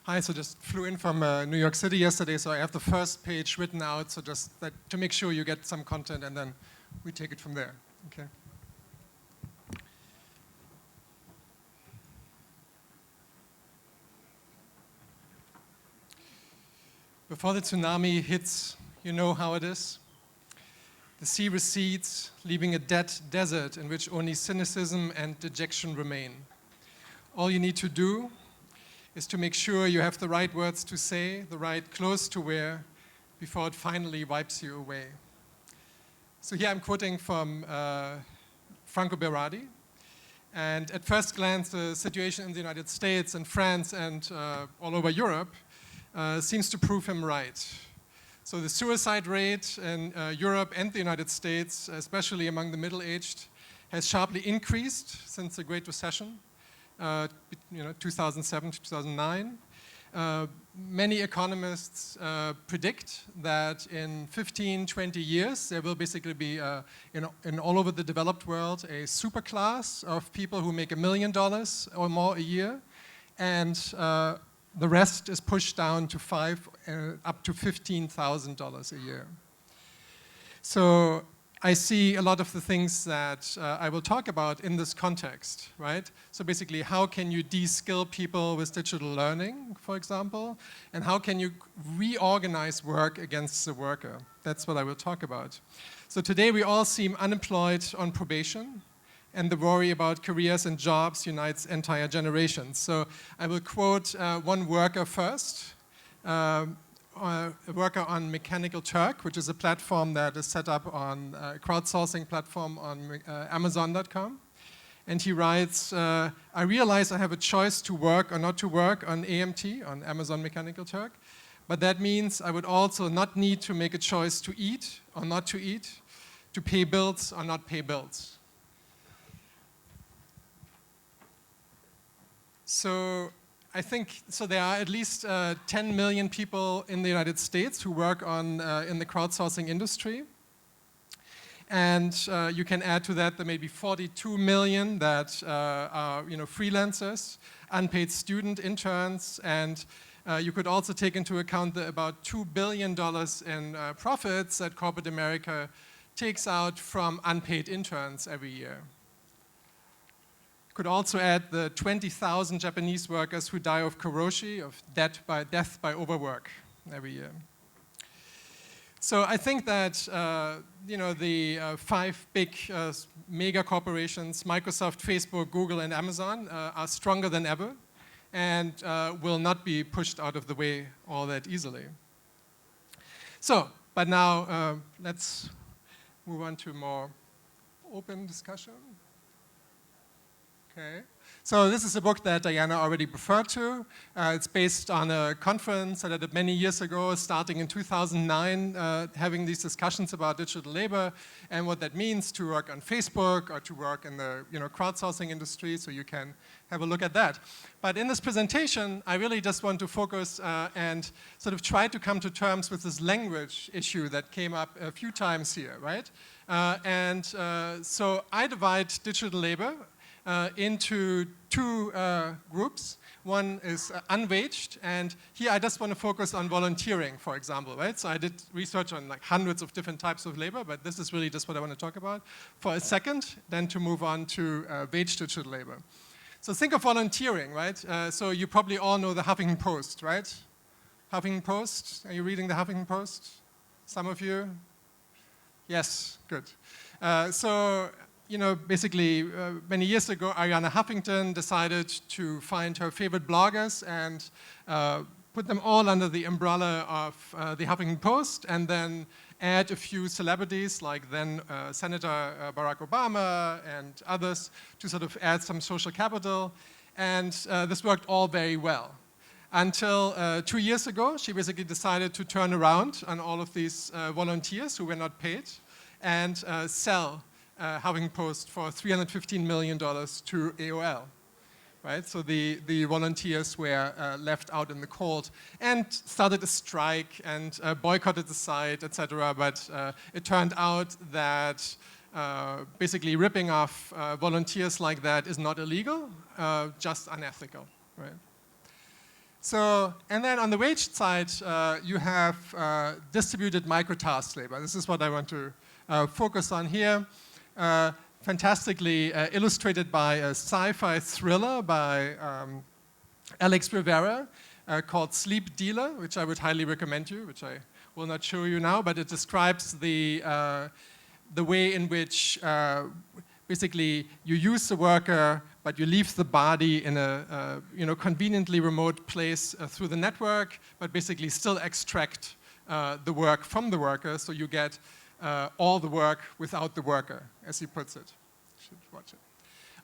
Hi, so just flew in from New York City yesterday, so I have the first page written out, so just that to make sure you get some content, and then we take it from there. Okay. Before the tsunami hits, you know how it is. The sea recedes, leaving a dead desert in which only cynicism and dejection remain. All you need to do is to make sure you have the right words to say, the right clothes to wear, before it finally wipes you away. So here I'm quoting from Franco Berardi. And at first glance, the situation in the United States and France and all over Europe seems to prove him right. So the suicide rate in Europe and the United States, especially among the middle-aged, has sharply increased since the Great Recession, 2007 to 2009. Many economists predict that in 15, 20 years, there will basically be, in all over the developed world, a superclass of people who make $1 million or more a year, and the rest is pushed down to up to $15,000 a year. So I see a lot of the things that I will talk about in this context, right? So basically, how can you de-skill people with digital learning, for example? And how can you reorganize work against the worker? That's what I will talk about. So today we all seem unemployed on probation, and the worry about careers and jobs unites entire generations. So I will quote one worker first. A worker on Mechanical Turk, which is a platform that is set up on a crowdsourcing platform on Amazon.com. And he writes, I realize I have a choice to work or not to work on AMT, on Amazon Mechanical Turk, but that means I would also not need to make a choice to eat or not to eat, to pay bills or not pay bills. So I think, so there are at least 10 million people in the United States who work in the crowdsourcing industry. And you can add to that there may be 42 million that are freelancers, unpaid student interns, and you could also take into account the about $2 billion in profits that corporate America takes out from unpaid interns every year. Could also add the 20,000 Japanese workers who die of karoshi, of death by overwork every year. So I think that the 5 big mega corporations, Microsoft, Facebook, Google, and Amazon, are stronger than ever and will not be pushed out of the way all that easily. So, but now let's move on to more open discussion. Okay. So this is a book that Diana already referred to. It's based on a conference that I did many years ago, starting in 2009, having these discussions about digital labor and what that means to work on Facebook or to work in the crowdsourcing industry, so you can have a look at that. But in this presentation, I really just want to focus and sort of try to come to terms with this language issue that came up a few times here, right? So I divide digital labor into 2 groups. One is unwaged, and here I just want to focus on volunteering, for example, right? So I did research on like hundreds of different types of labor, but this is really just what I want to talk about for a second, then to move on to wage digital labor. So think of volunteering, right? So you probably all know the Huffington Post, right? Huffington Post, are you reading the Huffington Post? Some of you? Yes, good. Basically, many years ago, Arianna Huffington decided to find her favorite bloggers and put them all under the umbrella of the Huffington Post, and then add a few celebrities, like then Senator Barack Obama and others, to sort of add some social capital. And this worked all very well. Until 2 years ago, she basically decided to turn around on all of these volunteers who were not paid and sell Huffington Post for $315 million to AOL, right? So the volunteers were left out in the cold and started a strike and boycotted the site, etc. But it turned out that basically ripping off volunteers like that is not illegal, just unethical, right? So, and then on the wage side, you have distributed microtask labor. This is what I want to focus on here. Fantastically illustrated by a sci-fi thriller by Alex Rivera called Sleep Dealer, which I would highly recommend you, which I will not show you now, but it describes the way in which basically you use the worker, but you leave the body in a conveniently remote place through the network, but basically still extract the work from the worker, so you get all the work without the worker, as he puts it. Should watch it.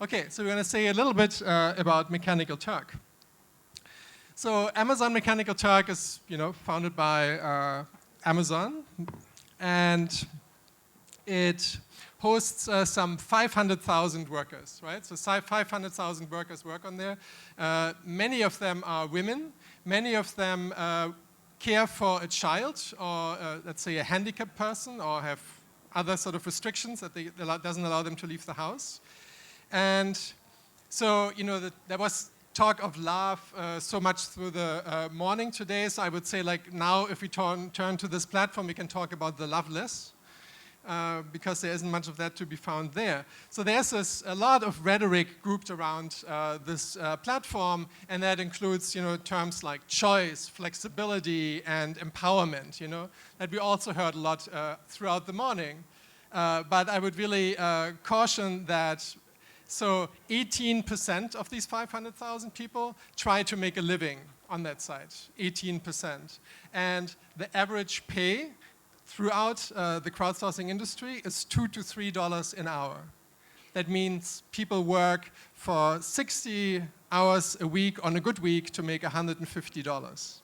Okay, so we're going to say a little bit about Mechanical Turk. So Amazon Mechanical Turk is, founded by Amazon, and it hosts some 500,000 workers, right? So 500,000 workers work on there. Many of them are women. Many of them care for a child or, let's say, a handicapped person or have other sort of restrictions that doesn't allow them to leave the house. And so, there was talk of love so much through the morning today. So I would say, like, now if we turn to this platform, we can talk about the loveless. Because there isn't much of that to be found there. So there's a lot of rhetoric grouped around this platform, and that includes terms like choice, flexibility, and empowerment, that we also heard a lot throughout the morning. But I would really caution that, so 18% of these 500,000 people try to make a living on that site, 18%. And the average pay throughout the crowdsourcing industry is $2 to $3 an hour. That means people work for 60 hours a week on a good week to make $150,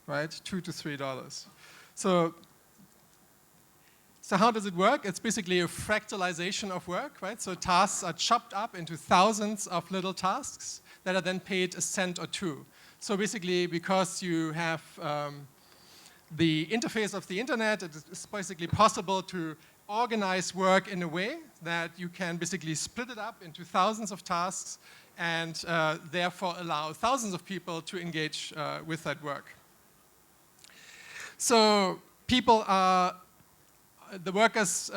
right? $2 to $3. So how does it work? It's basically a fractalization of work, right? So tasks are chopped up into thousands of little tasks that are then paid a cent or two. So basically, because you have the interface of the internet, it is basically possible to organize work in a way that you can basically split it up into thousands of tasks and therefore allow thousands of people to engage with that work. So the workers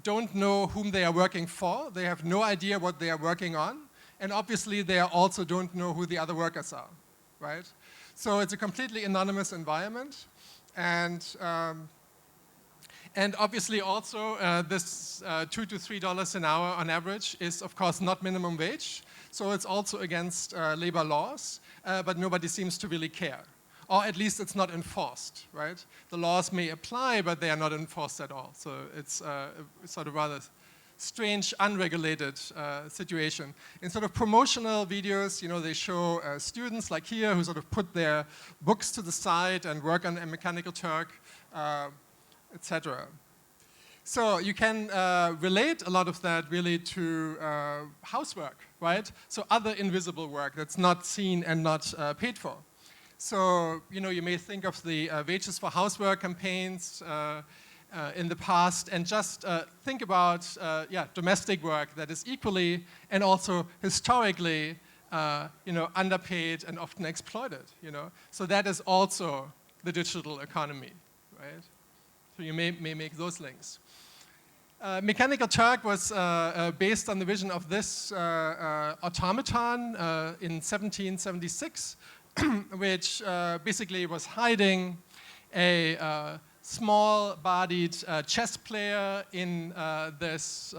don't know whom they are working for. They have no idea what they are working on. And obviously, they also don't know who the other workers are, right? So it's a completely anonymous environment. And obviously also this $2 to $3 an hour on average is of course not minimum wage. So it's also against labor laws, but nobody seems to really care. Or at least it's not enforced, right? The laws may apply, but they are not enforced at all. So it's sort of rather strange, unregulated situation. In sort of promotional videos, they show students like here who sort of put their books to the side and work on a Mechanical Turk, etc. So you can relate a lot of that really to housework, right? So other invisible work that's not seen and not paid for. So, you may think of the Wages for Housework campaigns in the past, and just think about domestic work that is equally and also historically underpaid and often exploited. So that is also the digital economy, right? So you may make those links. Mechanical Turk was based on the vision of this automaton in 1776, which basically was hiding a small-bodied chess player in this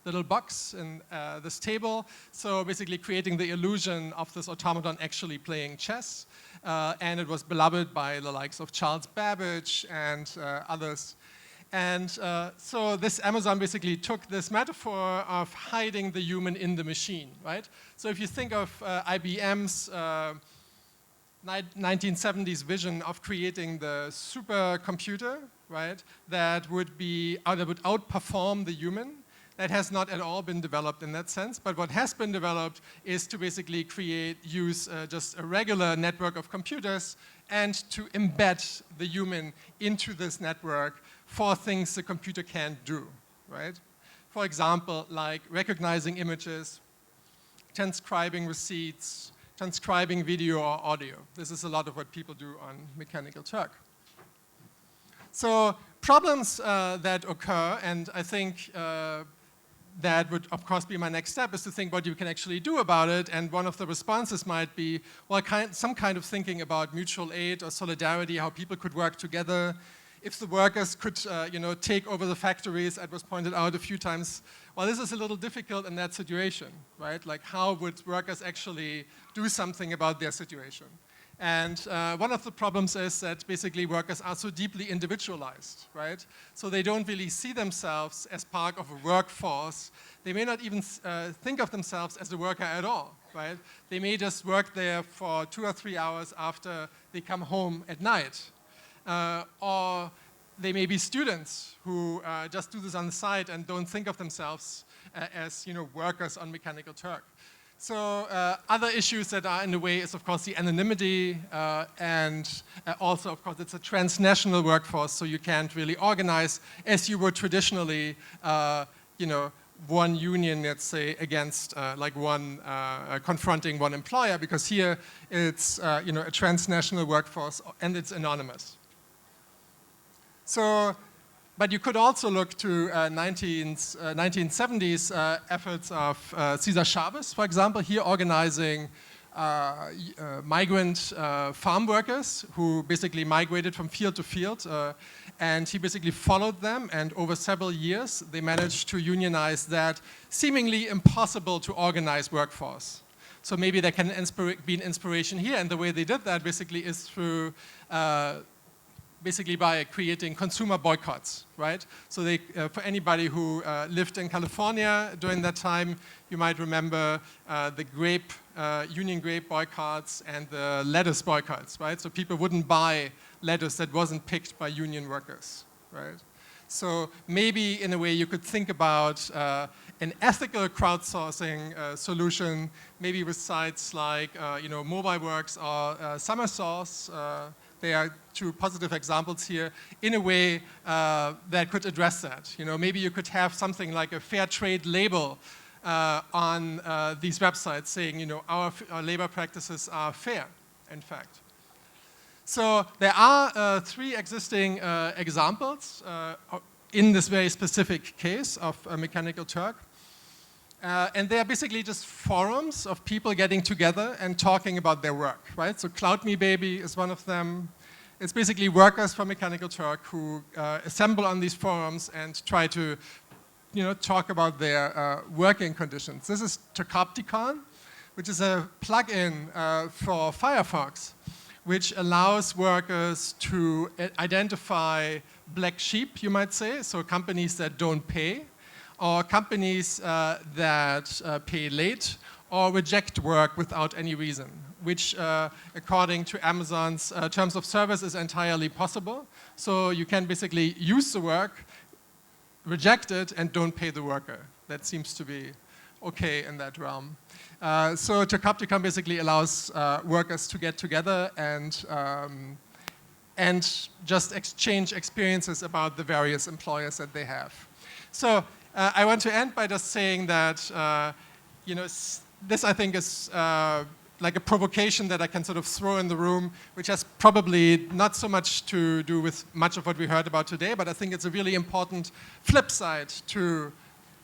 little box in this table. So basically creating the illusion of this automaton actually playing chess. And it was beloved by the likes of Charles Babbage and others. And so this Amazon basically took this metaphor of hiding the human in the machine, right? So if you think of IBM's 1970s vision of creating the supercomputer, right, that would outperform the human. That has not at all been developed in that sense, but what has been developed is to basically use just a regular network of computers and to embed the human into this network for things the computer can't do, right? For example, like recognizing images, transcribing receipts, transcribing video or audio. This is a lot of what people do on Mechanical Turk. So problems that occur, and I think that would, of course, be my next step, is to think what you can actually do about it. And one of the responses might be, well, some kind of thinking about mutual aid or solidarity, how people could work together. If the workers could, take over the factories, as was pointed out a few times. Well, this is a little difficult in that situation, right? Like, how would workers actually do something about their situation? And one of the problems is that basically workers are so deeply individualized, right? So they don't really see themselves as part of a workforce. They may not even think of themselves as a worker at all, right? They may just work there for 2 or 3 hours after they come home at night. Or they may be students who just do this on the side and don't think of themselves as workers on Mechanical Turk. So other issues that are in the way is, of course, the anonymity, and also, of course, it's a transnational workforce, so you can't really organize as you would traditionally, one union, let's say, against one confronting one employer, because here it's a transnational workforce and it's anonymous. So, but you could also look to 1970s efforts of Cesar Chavez, for example, here organizing migrant farm workers who basically migrated from field to field, and he basically followed them, and over several years they managed to unionize that seemingly impossible to organize workforce. So maybe there can be an inspiration here, and the way they did that basically is through basically by creating consumer boycotts, right? So they, for anybody who lived in California during that time, you might remember the Union grape boycotts and the lettuce boycotts, right? So people wouldn't buy lettuce that wasn't picked by union workers, right? So maybe in a way you could think about an ethical crowdsourcing solution, maybe with sites like MobileWorks or SummerSource. They are 2 positive examples here, in a way that could address that. Maybe you could have something like a fair trade label on these websites saying, our labor practices are fair, in fact. So there are 3 existing examples in this very specific case of Mechanical Turk. And they are basically just forums of people getting together and talking about their work, right? So Cloud Me Baby is one of them. It's basically workers from Mechanical Turk who assemble on these forums and try to, talk about their working conditions. This is Turkopticon, which is a plugin for Firefox, which allows workers to identify black sheep, you might say, so companies that don't pay, or companies that pay late or reject work without any reason, which according to Amazon's terms of service is entirely possible. So you can basically use the work, reject it, and don't pay the worker. That seems to be okay in that realm. So Turkopticon basically allows workers to get together and just exchange experiences about the various employers that they have. So I want to end by just saying that, this I think is like a provocation that I can sort of throw in the room, which has probably not so much to do with much of what we heard about today, but I think it's a really important flip side to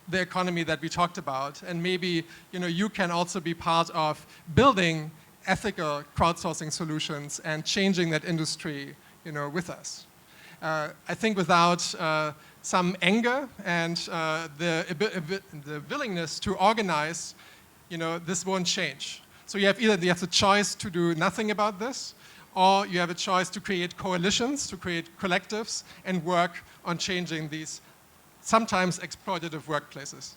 the economy that we talked about. And maybe, you can also be part of building ethical crowdsourcing solutions and changing that industry, with us. I think without some anger and the willingness to organize, this won't change. So you have the choice to do nothing about this, or you have a choice to create coalitions, to create collectives, and work on changing these sometimes exploitative workplaces.